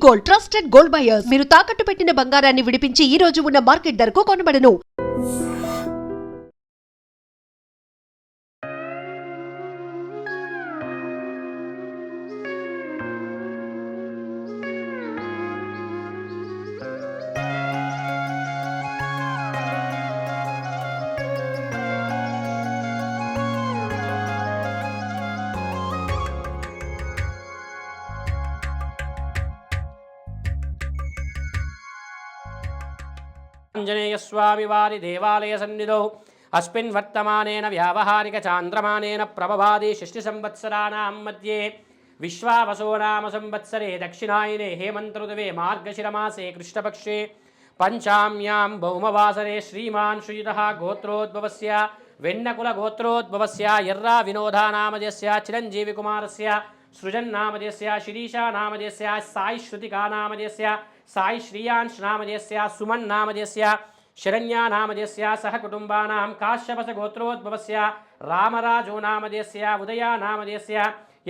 Gold trusted gold buyers మీరు తాకట్టు పెట్టిన బంగారాన్ని విడిపించి ఈ రోజు ఉన్న మార్కెట్ ధరకు కొనబడను. ఆంజనేయస్వామి వారి దేవాలయ సన్నిధౌ అస్మిన్ వర్తమానేన వ్యావహారిక చాంద్రమానేన ప్రభవాది షష్ఠి సంవత్సరాణాం మధ్యే విశ్వావసో నామ సంవత్సరే దక్షిణాయనే హేమంత ఋతువే మార్గశిరమాసే కృష్ణపక్షే పంచామ్యాం భౌమవాసరే శ్రీమాన్ శ్రీయుతః గోత్రోద్భవస్య వెన్నకుల గోత్రోద్భవస్య ఎర్రా వినోదానామధేయస్య చిరంజీవి కుమారస్య సృజన్నామధేయస్య శిరీషా నామధేయస్య సాయి శ్రుతికా నామధేయస్య సాయి శ్రీయాంశ్ నామధేయస్య సుమన్ నామధేయస్య శరణ్యా నామధేయస్య సహ కుటుంబానాం కాశ్యపస గోత్రోద్భవస్య రామరాజో నామధేయస్య ఉదయా నామధేయస్య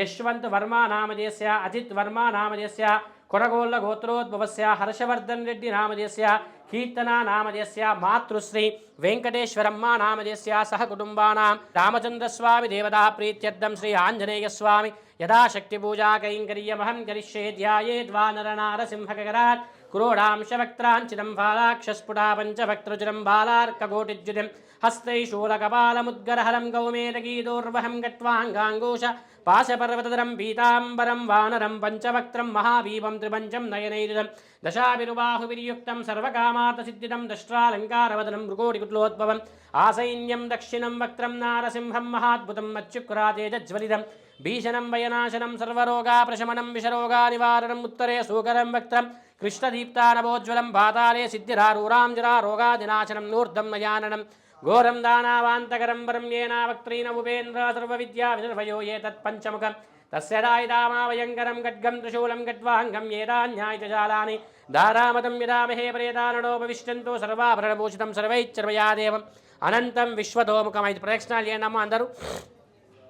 యశ్వంత్ వర్మా నామధేయస్య అజిత్ వర్మా నామధేయస్య కొరగోళ్ళ గోత్రోద్భవస్య హర్షవర్ధన్ రెడ్డి నామధేయస్య కీర్తనా నామధేయస్య మాతృశ్రీ వెంకటేశ్వరమ్మ నామధేయస్య సహ కుటుంబానాం రామచంద్రస్వామి దేవతా ప్రీత్యర్థం శ్రీ ఆంజనేయస్వామి యథాశక్తిపూజా కైంకర్యమహం కరిష్యే ధ్యాయేద్వా నరనారసింహకరాట్ క్రోడాంశవక్త్రాంచితం ఫాలాక్షస్ఫుటా పంచభక్తరుచిరం బాలార్కకోటిద్యుతిం హస్తై శూలకపాలముద్గరహరం గౌమేదగీదోర్వహం గట్వాంగాంగోష పాశపర్వతధరం పీతాంబరం వానరం పంచవక్త్రం మహావీపం త్రిపంచం నయనైరుదం దశాభిరుబాహువిర్యుక్తం సర్వకామార్థసిద్ధిదం దష్ట్రాలంకారవదనం మృగోటికుట్లోద్భవం ఆసైన్యం దక్షిణం వక్త్రం నారసింహం మహాద్భుతం అచ్యుక్రాతేజజ్వలితం భీషణం వయనాశనం సర్వరోగాప్రశమనం విషరోగా నివారణం ఉత్తరే సూకరం వక్త్రం కృష్ణదీప్తానవోజ్వలం పాతాళే సిద్ధిరారూరాం జరా రోగాదినాశనం నూర్ధం నయాననం ఘోరం దానావాంతకరం వరం ఏనా వక్త్రీన ఉపేంద్ర సర్వవిద్యా వినిర్భయో ఏతత్పంచముఖం తస్య దాయిదామావయంకరం ఖడ్గం త్రిశూలం గడ్వాంగం ఏదాన్యాయజాలాని దారామతం యదామహే ప్రేతానడోపవిష్టంతో సర్వాభరణభూషితం సర్వైశ్చర్వయాదేవం అనంతం విశ్వతోముఖం. 5 ప్రదక్షిణాలు చేయనమ్మా అందరూ.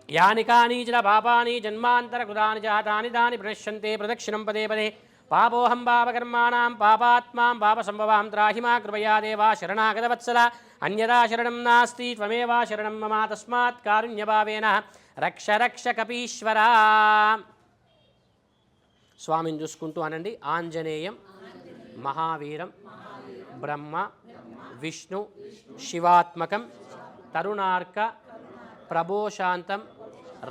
యాని కానీచన పాపాని జన్మాంతర కృతాని జాతాని దాని ప్రణశ్యంతే ప్రదక్షిణం పదే పదే పాపోహం పాపకర్మాణం పాపాత్మాం పాపసంభవాం త్రాహి మా కృపయా దేవా శరణాగతవత్సల అన్యదా శరణం నాస్తి త్వమేవా శరణం మమ తస్మాత్ కారుణ్యభావేన రక్ష రక్ష కపీశ్వరా. స్వామిని చూసుకుంటూ అనండి. ఆంజనేయం మహావీరం బ్రహ్మ విష్ణు శివాత్మకం తరుణార్క ప్రభోశాంతం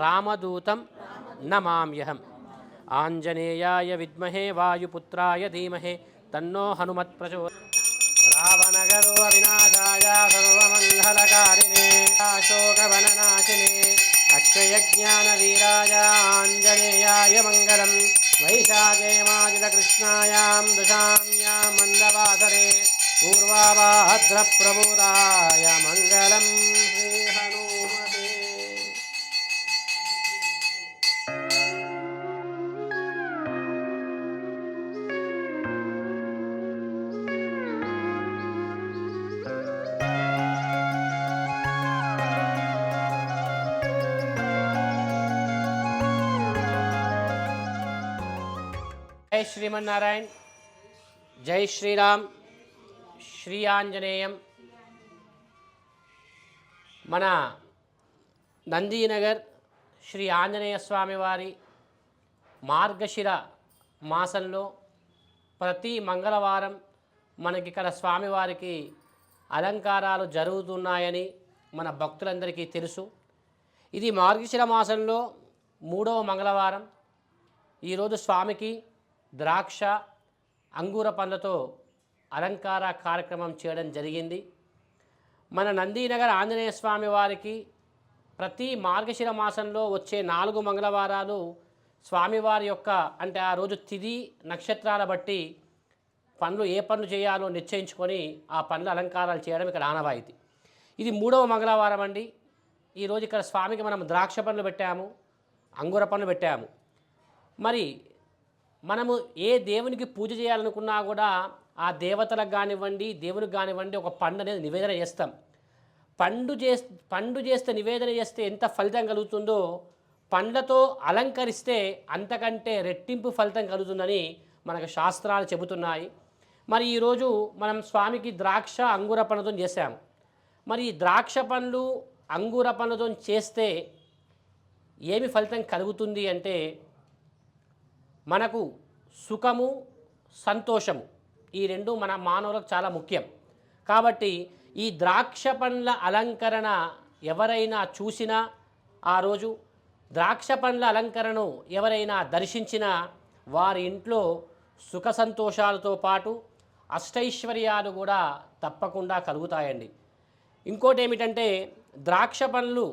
రామదూతం నమామ్యహం. ఆంజనేయాయ విద్మహే వాయుపుత్రాయ ధీమహే తన్నో హనుమత్ ప్రచోదయాత్. రావణగర్వ వినాశాయ సర్వమంగళకారిణే అశోకవననాశినే అక్షయజ్ఞానవీరాయ ఆంజనేయాయ మంగళం. వైశాఖే మాజితకృష్ణాయాం దశామ్యాం మందవాసరే పూర్వాభాద్రప్రబోధాయ మంగళం. శ్రీ హనుమతే. జై శ్రీమన్నారాయణ, జై శ్రీరామ్, శ్రీ ఆంజనేయం. మన నందీనగర్ శ్రీ ఆంజనేయ స్వామి వారి మార్గశిర మాసంలో ప్రతి మంగళవారం మనకి ఇక్కడ స్వామివారికి అలంకారాలు జరుగుతున్నాయని మన భక్తులందరికీ తెలుసు. ఇది మార్గశిర మాసంలో 3వ మంగళవారం. ఈరోజు స్వామికి ద్రాక్ష అంగూర పండ్లతో అలంకార కార్యక్రమం చేయడం జరిగింది. మన నందీనగర్ ఆంజనేయ స్వామి వారికి ప్రతి మార్గశిర మాసంలో వచ్చే 4 మంగళవారాలు స్వామివారి యొక్క అంటే ఆ రోజు తిథి నక్షత్రాల బట్టి ఏ పనులు చేయాలో నిశ్చయించుకొని ఆ పనుల అలంకారాలు చేయడం ఇక్కడ ఆనవాయితీ. ఇది 3వ మంగళవారం అండి. ఈరోజు ఇక్కడ స్వామికి మనం ద్రాక్ష పండ్లు పెట్టాము, అంగూర పండ్లు పెట్టాము. మరి మనము ఏ దేవునికి పూజ చేయాలనుకున్నా కూడా ఆ దేవతలకు కానివ్వండి దేవునికి కానివ్వండి ఒక పండు అనేది నివేదన చేస్తాం. పండు చేస్తే నివేదన చేస్తే ఎంత ఫలితం కలుగుతుందో పండ్లతో అలంకరిస్తే అంతకంటే రెట్టింపు ఫలితం కలుగుతుందని మనకు శాస్త్రాలు చెబుతున్నాయి. మరి ఈరోజు మనం స్వామికి ద్రాక్ష అంగుర పండ్లతో చేసాము. మరి ఈ ద్రాక్ష పండ్లు అంగుర పండ్లతో చేస్తే ఏమి ఫలితం కలుగుతుంది అంటే మనకు సుఖము, సంతోషము ఈ రెండు మన మానవులకు చాలా ముఖ్యం. కాబట్టి ఈ ద్రాక్ష పండ్ల అలంకరణ ఎవరైనా చూసినా, ఆ రోజు ద్రాక్ష పండ్ల అలంకరణను ఎవరైనా దర్శించినా వారి ఇంట్లో సుఖ సంతోషాలతో పాటు అష్టైశ్వర్యాలు కూడా తప్పకుండా కలుగుతాయండి. ఇంకోటి ఏమిటంటే ద్రాక్ష పండ్లు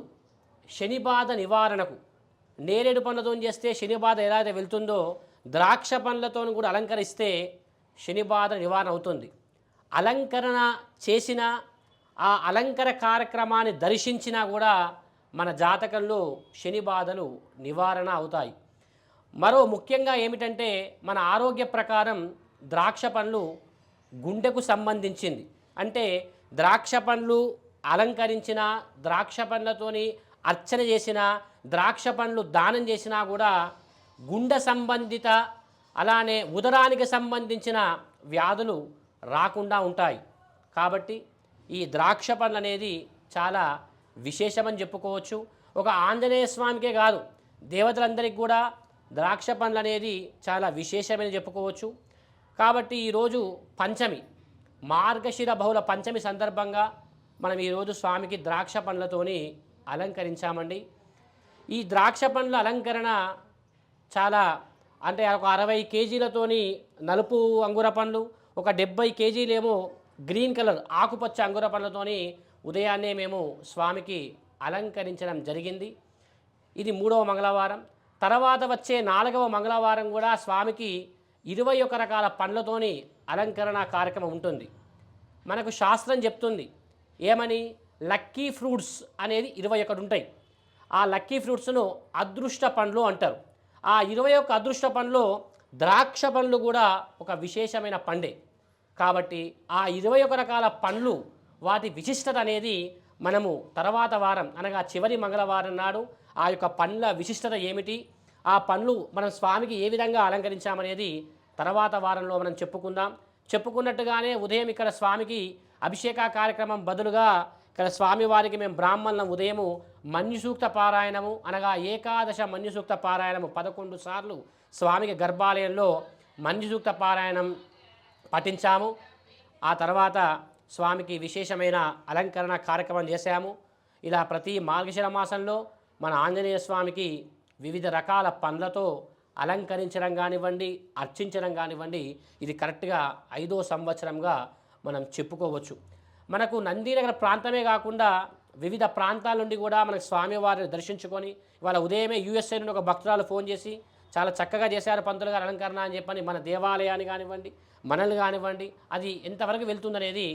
శని బాధ నివారణకు, నేరేడు పండ్లతో చేస్తే శని బాధ ఎలా అయితే వెళ్తుందో ద్రాక్ష పండ్లతో కూడా అలంకరిస్తే శని బాధ నివారణ అవుతుంది. అలంకరణ చేసిన ఆ అలంకర కార్యక్రమాన్ని దర్శించినా కూడా మన జాతకంలో శని బాధలు నివారణ అవుతాయి. మరో ముఖ్యంగా ఏమిటంటే మన ఆరోగ్య ప్రకారం ద్రాక్ష పండ్లు గుండెకు సంబంధించింది. అంటే ద్రాక్ష పండ్లు అలంకరించిన, ద్రాక్ష పండ్లతోని అర్చన చేసిన, ద్రాక్ష పండ్లు దానం చేసినా కూడా గుండె సంబంధిత అలానే ఉదరానికి సంబంధించిన వ్యాధులు రాకుండా ఉంటాయి. కాబట్టి ఈ ద్రాక్ష పండ్లు అనేది చాలా విశేషమని చెప్పుకోవచ్చు. ఒక ఆంజనేయ స్వామికే కాదు, దేవతలందరికీ కూడా ద్రాక్ష పండ్లు అనేది చాలా విశేషమని చెప్పుకోవచ్చు. కాబట్టి ఈరోజు పంచమి, మార్గశిర బహుళ పంచమి సందర్భంగా మనం ఈరోజు స్వామికి ద్రాక్ష పండ్లతోని అలంకరించామండి. ఈ ద్రాక్ష పండ్ల అలంకరణ చాలా అంటే ఒక 60 కేజీలతోని నలుపు అంగుర పండ్లు, ఒక 70 కేజీలేమో గ్రీన్ కలర్ ఆకుపచ్చ అంగుర పండ్లతోని ఉదయాన్నే మేము స్వామికి అలంకరించడం జరిగింది. ఇది 3వ మంగళవారం. తర్వాత వచ్చే 4వ మంగళవారం కూడా స్వామికి 21 రకాల పండ్లతోని అలంకరణ కార్యక్రమం ఉంటుంది. మనకు శాస్త్రం చెప్తుంది ఏమని, లక్కీ ఫ్రూట్స్ అనేది 21 ఉంటాయి. ఆ లక్కీ ఫ్రూట్స్ను అదృష్ట పండ్లు అంటారు. ఆ 21 అదృష్ట పండ్లు ద్రాక్ష పండ్లు కూడా ఒక విశేషమైన పండే. కాబట్టి ఆ 21 రకాల పండ్లు వాటి విశిష్టత అనేది మనము తర్వాత వారం అనగా చివరి మంగళవారం నాడు ఆ యొక్క పండ్ల విశిష్టత ఏమిటి, ఆ పండ్లు మనం స్వామికి ఏ విధంగా అలంకరించామనేది తర్వాత వారంలో మనం చెప్పుకుందాం. చెప్పుకున్నట్టుగానే ఉదయం ఇక్కడ స్వామికి అభిషేక కార్యక్రమం బదులుగా ఇక్కడ స్వామివారికి మేము బ్రాహ్మణులం ఉదయము మన్యుసూక్త పారాయణము అనగా ఏకాదశ మన్యుసూక్త పారాయణము 11 సార్లు స్వామికి గర్భాలయంలో మన్యుసూక్త పారాయణం పఠించాము. ఆ తర్వాత స్వామికి విశేషమైన అలంకరణ కార్యక్రమం చేశాము. ఇలా ప్రతి మార్గశిర మాసంలో మన ఆంజనేయ స్వామికి వివిధ రకాల పండ్లతో అలంకరించడం కానివ్వండి, అర్చించడం కానివ్వండి, ఇది కరెక్ట్గా 5వ సంవత్సరంగా మనం చెప్పుకోవచ్చు. మనకు నందినగర్ ప్రాంతమే కాకుండా వివిధ ప్రాంతాల నుండి కూడా మనకు స్వామివారిని దర్శించుకొని, ఇవాళ ఉదయమే యూఎస్ఏ నుండి ఒక భక్తురాలు ఫోన్ చేసి చాలా చక్కగా చేశారు పంతులు గారు అలంకరణ అని చెప్పని మన దేవాలయాన్ని కానివ్వండి, మనల్ని కానివ్వండి, అది ఎంతవరకు వెళ్తుందనేది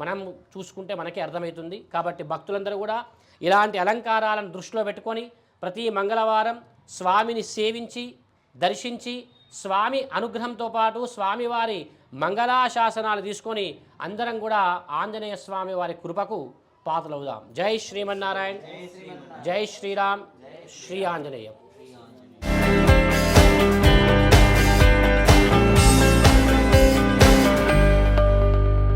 మనం చూసుకుంటే మనకే అర్థమవుతుంది. కాబట్టి భక్తులందరూ కూడా ఇలాంటి అలంకారాలను దృష్టిలో పెట్టుకొని ప్రతి మంగళవారం స్వామిని సేవించి దర్శించి స్వామి అనుగ్రహంతో పాటు స్వామివారి మంగళాశాసనాలు తీసుకొని అందరం కూడా ఆంజనేయ స్వామి వారి కృపకు పాత్రలవుదాం. జై శ్రీమన్నారాయణ, జై శ్రీరామ్, శ్రీ ఆంజనేయం.